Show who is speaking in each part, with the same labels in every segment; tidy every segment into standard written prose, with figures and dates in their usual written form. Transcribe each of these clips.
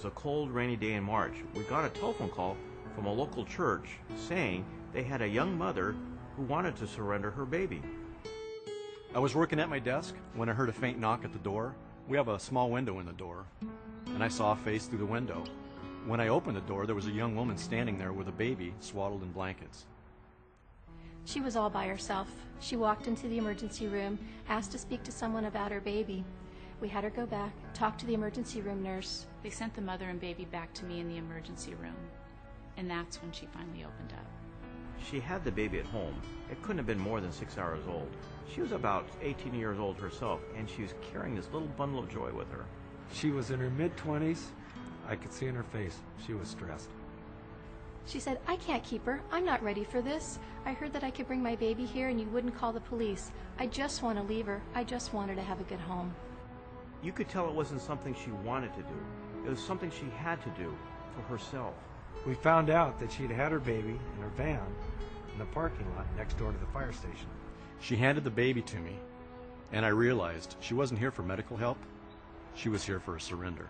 Speaker 1: was a cold, rainy day in March. We got a telephone call from a local church saying they had a young mother who wanted to surrender her baby.
Speaker 2: I was working at my desk when I heard a faint knock at the door. We have a small window in the door, and I saw a face through the window. When I opened the door, there was a young woman standing there with a baby swaddled in blankets.
Speaker 3: She was all by herself. She walked into the emergency room, asked to speak to someone about her baby. We had her go back, talk to the emergency room nurse.
Speaker 4: They sent the mother and baby back to me in the emergency room, and that's when she finally opened up.
Speaker 1: She had the baby at home. It couldn't have been more than 6 hours old. She was about 18 years old herself, and she was carrying this little bundle of joy with her.
Speaker 5: She was in her mid-20s. I could see in her face she was stressed.
Speaker 3: She said, "I can't keep her. I'm not ready for this. I heard that I could bring my baby here and you wouldn't call the police. I just want to leave her. I just want her to have a good home."
Speaker 1: You could tell it wasn't something she wanted to do. It was something she had to do for herself.
Speaker 5: We found out that she'd had her baby in her van in the parking lot next door to the fire station.
Speaker 2: She handed the baby to me, and I realized she wasn't here for medical help. She was here for a surrender.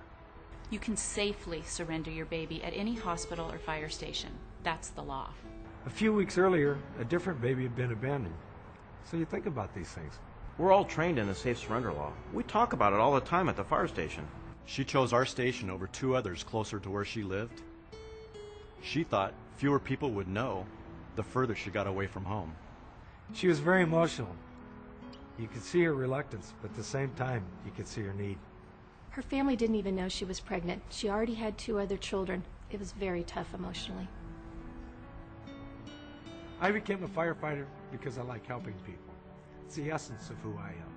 Speaker 4: You can safely surrender your baby at any hospital or fire station. That's the law.
Speaker 5: A few weeks earlier, a different baby had been abandoned. So you think about these things.
Speaker 1: We're all trained in the safe surrender law. We talk about it all the time at the fire station.
Speaker 2: She chose our station over 2 others closer to where she lived. She thought fewer people would know the further she got away from home.
Speaker 5: She was very emotional. You could see her reluctance, but at the same time, you could see her need.
Speaker 3: Her family didn't even know she was pregnant. She already had 2 other children. It was very tough emotionally.
Speaker 5: I became a firefighter because I like helping people. It's the essence of who I am.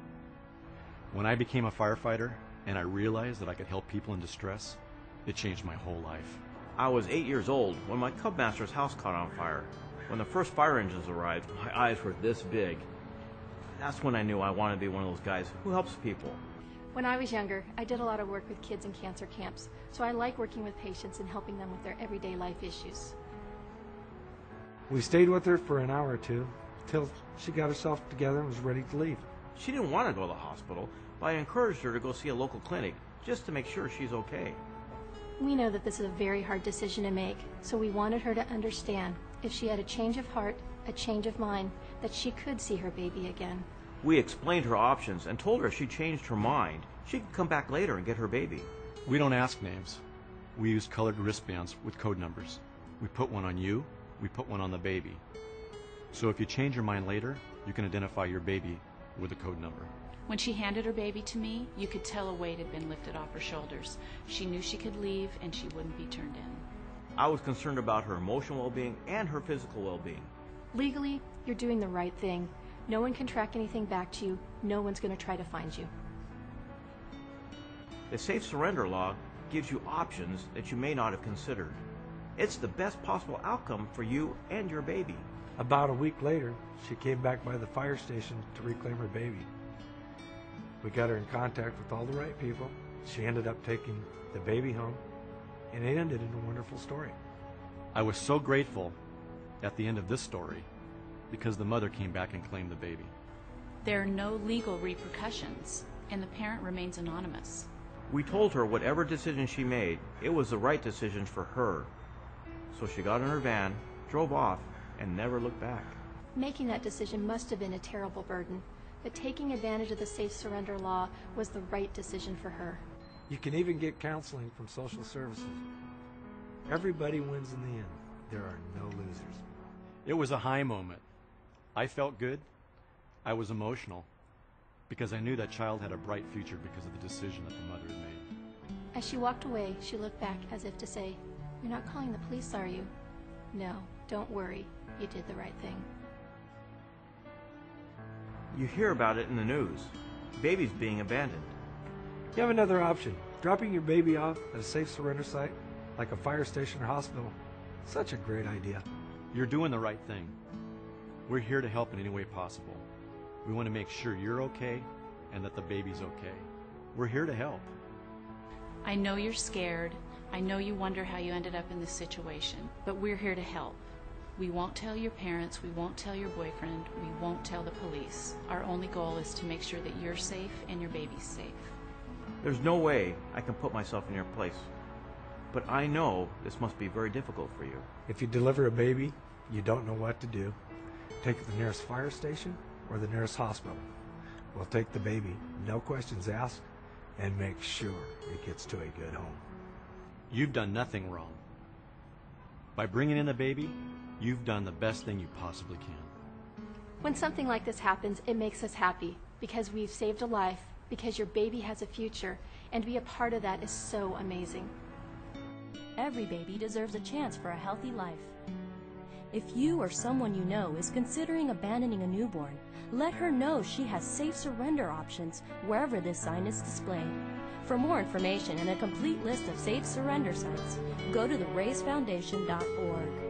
Speaker 2: When I became a firefighter and I realized that I could help people in distress, it changed my whole life.
Speaker 1: I was 8 years old when my Cubmaster's house caught on fire. When the first fire engines arrived, my eyes were this big. That's when I knew I wanted to be one of those guys who helps people.
Speaker 3: When I was younger, I did a lot of work with kids in cancer camps, so I like working with patients and helping them with their everyday life issues.
Speaker 5: We stayed with her for an hour or two till she got herself together and was ready to leave.
Speaker 1: She didn't want to go to the hospital, but I encouraged her to go see a local clinic just to make sure she's okay.
Speaker 3: We know that this is a very hard decision to make, so we wanted her to understand if she had a change of heart, a change of mind, that she could see her baby again.
Speaker 1: We explained her options and told her if she changed her mind, she could come back later and get her baby.
Speaker 2: We don't ask names. We use colored wristbands with code numbers. We put one on you, we put one on the baby. So if you change your mind later, you can identify your baby with a code number.
Speaker 4: When she handed her baby to me, you could tell a weight had been lifted off her shoulders. She knew she could leave and she wouldn't be turned in.
Speaker 1: I was concerned about her emotional well-being and her physical well-being.
Speaker 3: Legally, you're doing the right thing. No one can track anything back to you. No one's going to try to find you.
Speaker 1: The safe surrender law gives you options that you may not have considered. It's the best possible outcome for you and your baby.
Speaker 5: About a week later, she came back by the fire station to reclaim her baby. We got her in contact with all the right people. She ended up taking the baby home, and it ended in a wonderful story.
Speaker 2: I was so grateful at the end of this story because the mother came back and claimed the baby.
Speaker 4: There are no legal repercussions, and the parent remains anonymous.
Speaker 1: We told her whatever decision she made, it was the right decision for her. So she got in her van, drove off, and never looked back.
Speaker 3: Making that decision must have been a terrible burden, but taking advantage of the safe surrender law was the right decision for her.
Speaker 5: You can even get counseling from social services. Everybody wins in the end. There are no losers.
Speaker 2: It was a high moment. I felt good. I was emotional because I knew that child had a bright future because of the decision that the mother had made.
Speaker 3: As she walked away, she looked back as if to say, "You're not calling the police, are you?" "No, don't worry. You did the right thing."
Speaker 1: You hear about it in the news. Babies being abandoned.
Speaker 5: You have another option. Dropping your baby off at a safe surrender site, like a fire station or hospital. Such a great idea.
Speaker 2: You're doing the right thing. We're here to help in any way possible. We want to make sure you're okay and that the baby's okay. We're here to help.
Speaker 4: I know you're scared. I know you wonder how you ended up in this situation, but we're here to help. We won't tell your parents, we won't tell your boyfriend, we won't tell the police. Our only goal is to make sure that you're safe and your baby's safe.
Speaker 1: There's no way I can put myself in your place. but I know this must be very difficult for you.
Speaker 5: If you deliver a baby, you don't know what to do. Take it to the nearest fire station or the nearest hospital. We'll take the baby, no questions asked, and make sure it gets to a good home.
Speaker 2: You've done nothing wrong. By bringing in the baby, you've done the best thing you possibly can.
Speaker 3: When something like this happens, it makes us happy because we've saved a life, because your baby has a future, and to be a part of that is so amazing.
Speaker 6: Every baby deserves a chance for a healthy life. If you or someone you know is considering abandoning a newborn, let her know she has safe surrender options wherever this sign is displayed. For more information and a complete list of safe surrender sites, go to theraisefoundation.org.